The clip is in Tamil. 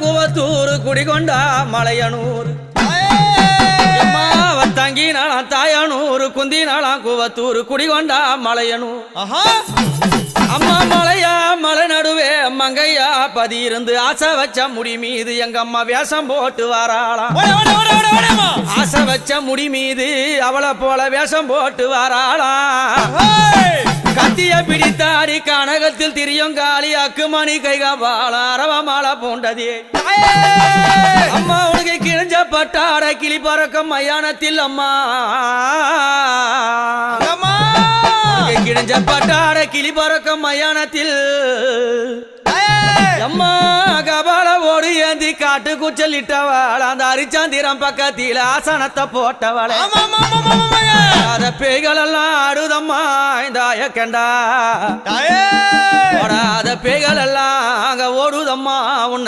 கூவத்தூர் குடிகொண்டா மலையனூர் தங்கினாலாம் தாயனூர் குந்தினாலாம் கூவத்தூர் குடிகொண்டா மலையனூர் அம்மா மலையா மலை நடுவே மங்கையா பதி இருந்து ஆசை வச்ச முடி மீது எங்க அம்மா வேஷம் போட்டு வாராளாம். ஆசை வச்ச முடி மீது அவளை போல வேஷம் போட்டு வாராளாம். கத்திய பிடித்தாடி கனகத்தில் திரியுங்காலி அக்குமணி கைகால அரவ மாலை போண்டதே அம்மா உனக்கு கிழிஞ்ச பட்டாட கிளி பறக்கும் மயானத்தில் அம்மா கிழிஞ்ச பட்டாட கிளி பறக்கும் மயானத்தில் அம்மா கபால ஓடு ஏந்தி காட்டு குச்சலிட்டவள் அந்த அரிச்சாந்திரம் பக்கத்தில் ஆசனத்தை போட்டவள் அத பேய்கள் எல்லாம் ஆடுதம்மா இந்த கண்டா ஓடாத பேய்கள் எல்லாம் அங்க ஓடுதம்மா உன்னை